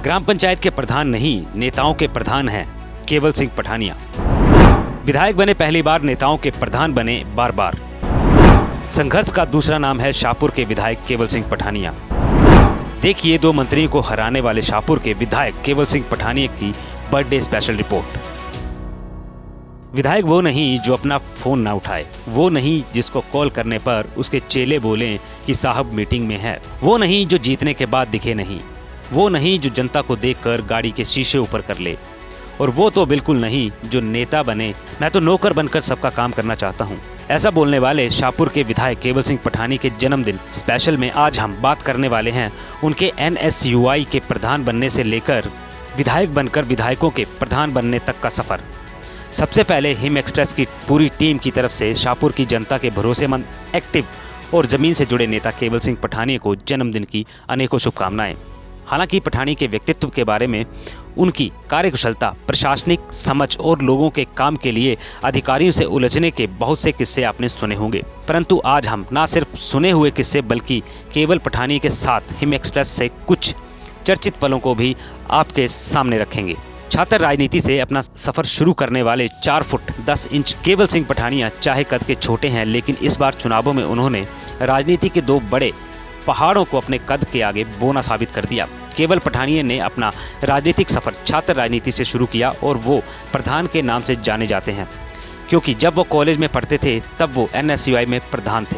ग्राम पंचायत के प्रधान नहीं, नेताओं के प्रधान हैं केवल सिंह पठानिया। विधायक बने पहली बार, नेताओं के प्रधान बने बार बार। संघर्ष का दूसरा नाम है शाहपुर के विधायक केवल सिंह पठानिया। देखिए 2 मंत्रियों को हराने वाले शाहपुर के विधायक केवल सिंह पठानिया की बर्थडे स्पेशल रिपोर्ट। विधायक वो नहीं जो अपना फोन ना उठाए, वो नहीं जिसको कॉल करने पर उसके चेले बोलें कि साहब मीटिंग में है, वो नहीं जो जीतने के बाद दिखे नहीं, वो नहीं जो जनता को देखकर गाड़ी के शीशे ऊपर कर ले, और वो तो बिल्कुल नहीं जो नेता बने मैं तो नौकर बनकर सबका काम करना चाहता हूँ। ऐसा बोलने वाले शाहपुर के विधायक केवल सिंह पठानिया के जन्मदिन स्पेशल में आज हम बात करने वाले हैं उनके NSUI के प्रधान बनने से लेकर विधायक बनकर विधायकों के प्रधान बनने तक का सफर। सबसे पहले हिम एक्सप्रेस की पूरी टीम की तरफ से शाहपुर की जनता के भरोसेमंद, एक्टिव और जमीन से जुड़े नेता केवल सिंह पठानिया को जन्मदिन की अनेकों शुभकामनाएं। हालांकि पठानिया के व्यक्तित्व के बारे में, उनकी कार्यकुशलता, प्रशासनिक समझ और लोगों के काम के लिए अधिकारियों से उलझने के बहुत से किस्से आपने सुने होंगे, परंतु आज हम ना सिर्फ सुने हुए किस्से बल्कि केवल पठानिया के साथ हिम एक्सप्रेस से कुछ चर्चित पलों को भी आपके सामने रखेंगे। छात्र राजनीति से अपना सफर शुरू करने वाले 4 फुट 10 इंच केवल सिंह पठानिया चाहे कद के छोटे हैं, लेकिन इस बार चुनावों में उन्होंने राजनीति के 2 बड़े पहाड़ों को अपने कद के आगे बोना साबित कर दिया। केवल पठानिया ने अपना राजनीतिक सफर छात्र राजनीति से शुरू किया और वो प्रधान के नाम से जाने जाते हैं, क्योंकि जब वो कॉलेज में पढ़ते थे तब वो NSUI में प्रधान थे।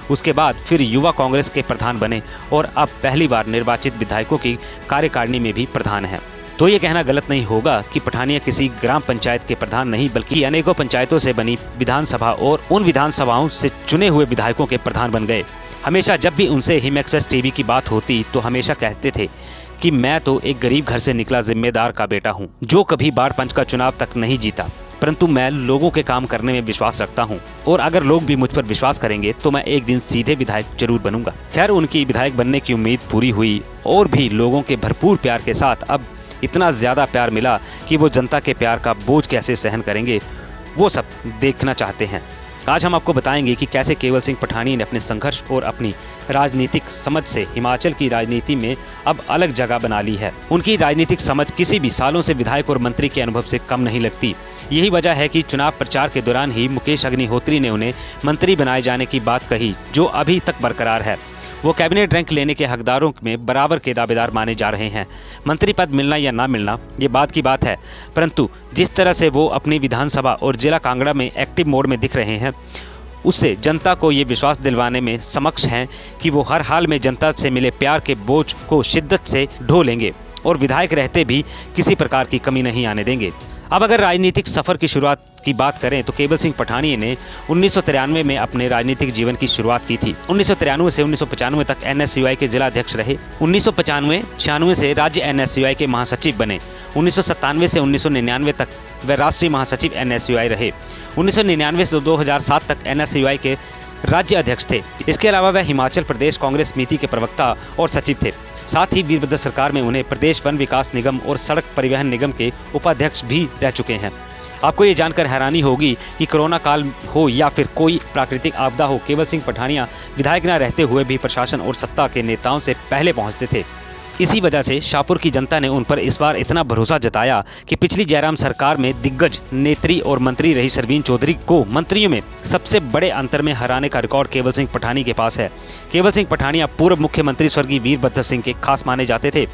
उसके बाद फिर युवा कांग्रेस के प्रधान बने और अब पहली बार निर्वाचित विधायकों की कार्यकारिणी में भी प्रधान हैं। तो ये कहना गलत नहीं होगा कि पठानिया किसी ग्राम पंचायत के प्रधान नहीं बल्कि अनेकों पंचायतों से बनी विधानसभा और उन विधानसभाओं से चुने हुए विधायकों के प्रधान बन गए। हमेशा जब भी उनसे हिम एक्सप्रेस टीवी की बात होती तो हमेशा कहते थे कि मैं तो एक गरीब घर से निकला जिम्मेदार का बेटा हूँ जो कभी बाढ़ पंच का चुनाव तक नहीं जीता, परंतु मैं लोगों के काम करने में विश्वास रखता हूँ और अगर लोग भी मुझ पर विश्वास करेंगे तो मैं एक दिन सीधे विधायक जरूर बनूंगा। खैर, उनकी विधायक बनने की उम्मीद पूरी हुई और भी लोगों के भरपूर प्यार के साथ अब इतना ज़्यादा प्यार मिला कि वो जनता के प्यार का बोझ कैसे सहन करेंगे वो सब देखना चाहते हैं। आज हम आपको बताएंगे कि कैसे केवल सिंह पठानिया ने अपने संघर्ष और अपनी राजनीतिक समझ से हिमाचल की राजनीति में अब अलग जगह बना ली है। उनकी राजनीतिक समझ किसी भी सालों से विधायक और मंत्री के अनुभव से कम नहीं लगती। यही वजह है कि चुनाव प्रचार के दौरान ही मुकेश अग्निहोत्री ने उन्हें मंत्री बनाए जाने की बात कही, जो अभी तक बरकरार है। वो कैबिनेट रैंक लेने के हकदारों में बराबर के दावेदार माने जा रहे हैं। मंत्री पद मिलना या ना मिलना ये बात की बात है, परंतु जिस तरह से वो अपनी विधानसभा और जिला कांगड़ा में एक्टिव मोड में दिख रहे हैं उससे जनता को ये विश्वास दिलवाने में समक्ष हैं कि वो हर हाल में जनता से मिले प्यार के बोझ को शिद्दत से ढो लेंगे और विधायक रहते भी किसी प्रकार की कमी नहीं आने देंगे। अब अगर राजनीतिक सफर की शुरुआत की बात करें तो केवल सिंह पठानिया ने 1993 में अपने राजनीतिक जीवन की शुरुआत की थी। 1993 से 1995 तक NSUI के जिला अध्यक्ष रहे। 1995-96 से राज्य NSUI के महासचिव बने। 1997 से 1999 तक वे राष्ट्रीय महासचिव NSUI रहे। 1999 से 2007 तक NSUI के राज्य अध्यक्ष थे। इसके अलावा वह हिमाचल प्रदेश कांग्रेस समिति के प्रवक्ता और सचिव थे। साथ ही वीरभद्र सरकार में उन्हें प्रदेश वन विकास निगम और सड़क परिवहन निगम के उपाध्यक्ष भी रह चुके हैं। आपको ये जानकर हैरानी होगी कि कोरोना काल हो या फिर कोई प्राकृतिक आपदा हो, केवल सिंह पठानिया विधायक न रहते हुए भी प्रशासन और सत्ता के नेताओं से पहले पहुंचते थे। इसी वजह से शाहपुर की जनता ने उन पर इस बार इतना भरोसा जताया कि पिछली जयराम सरकार में दिग्गज नेत्री और मंत्री रही सरवीन चौधरी को मंत्रियों में सबसे बड़े अंतर में हराने का रिकॉर्ड केवल सिंह पठानिया के पास है। केवल सिंह पठानिया पूर्व मुख्यमंत्री स्वर्गीय वीरभद्र सिंह के खास माने जाते थे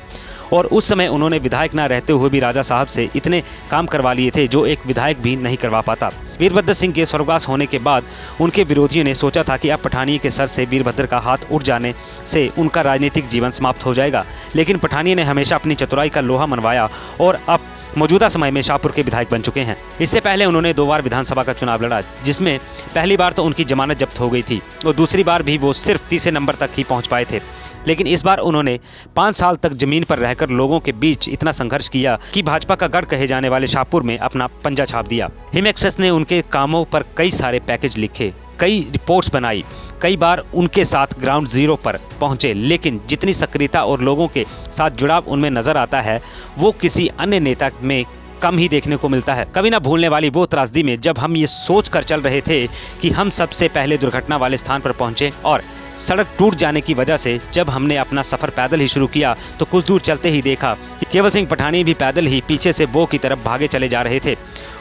और उस समय उन्होंने विधायक न रहते हुए भी राजा साहब से इतने काम करवा लिए थे जो एक विधायक भी नहीं करवा पाता। वीरभद्र सिंह के स्वर्गवास होने के बाद उनके विरोधियों ने सोचा था कि अब पठानिया के सर से वीरभद्र का हाथ उठ जाने से उनका राजनीतिक जीवन समाप्त हो जाएगा, लेकिन पठानिया ने हमेशा अपनी चतुराई का लोहा मनवाया और अब मौजूदा समय में शाहपुर के विधायक बन चुके हैं। इससे पहले उन्होंने 2 बार विधानसभा का चुनाव लड़ा, जिसमें पहली बार तो उनकी जमानत जब्त हो गई थी और दूसरी बार भी वो सिर्फ तीसरे नंबर तक ही पहुंच पाए थे। लेकिन इस बार उन्होंने 5 साल तक जमीन पर रहकर लोगों के बीच इतना संघर्ष किया कि भाजपा का गढ़ कहे जाने वाले शाहपुर में अपना पंजा छाप दिया। हिम एक्सप्रेस ने उनके कामों पर कई सारे पैकेज लिखे, कई रिपोर्ट्स बनाई, कई बार उनके साथ ग्राउंड जीरो पर पहुंचे, लेकिन जितनी सक्रियता और लोगों के साथ जुड़ाव उनमें नजर आता है वो किसी अन्य नेता में कम ही देखने को मिलता है। कभी ना भूलने वाली वो त्रासदी में जब हम ये सोच कर चल रहे थे कि हम सबसे पहले दुर्घटना वाले स्थान पर पहुंचे और सड़क टूट जाने की वजह से जब हमने अपना सफर पैदल ही शुरू किया तो कुछ दूर चलते ही देखा कि केवल सिंह पठानिया भी पैदल ही पीछे से बो की तरफ भागे चले जा रहे थे।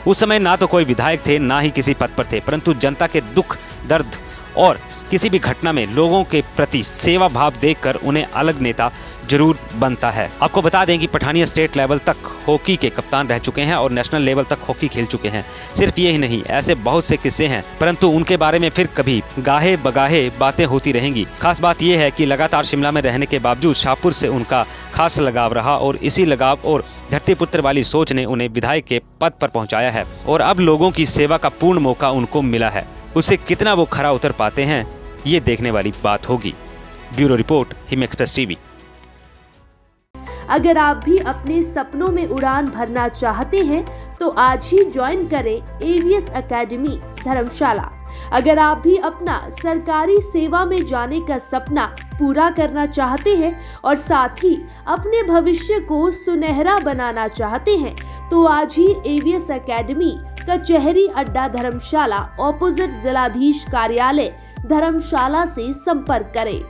उस समय ना तो कोई विधायक थे, ना ही किसी पद पर थे, परंतु जनता के दुख दर्द और किसी भी घटना में लोगों के प्रति सेवा भाव देखकर उन्हें अलग नेता जरूर बनता है। आपको बता दें कि पठानिया स्टेट लेवल तक हॉकी के कप्तान रह चुके हैं और नेशनल लेवल तक हॉकी खेल चुके हैं। सिर्फ ये ही नहीं, ऐसे बहुत से किस्से हैं, परंतु उनके बारे में फिर कभी गाहे बगाहे बातें होती रहेंगी। खास बात यह है कि लगातार शिमला में रहने के बावजूद शाहपुर से उनका खास लगाव रहा और इसी लगाव और धरतीपुत्र वाली सोच ने उन्हें विधायक के पद पर पहुँचाया है और अब लोगों की सेवा का पूर्ण मौका उनको मिला है। उससे कितना वो खरा उतर पाते हैं, ये देखने वाली बात होगी। Bureau report, him express TV. अगर आप भी अपने सपनों में उड़ान भरना चाहते हैं तो आज ही ज्वाइन करें एवीएस एकेडमी धर्मशाला। अगर आप भी अपना सरकारी सेवा में जाने का सपना पूरा करना चाहते हैं और साथ ही अपने भविष्य को सुनहरा बनाना चाहते हैं तो आज ही एवीएस एकेडमी कचहरी अड्डा धर्मशाला ऑपोजिट जिलाधीश कार्यालय धर्मशाला से संपर्क करें।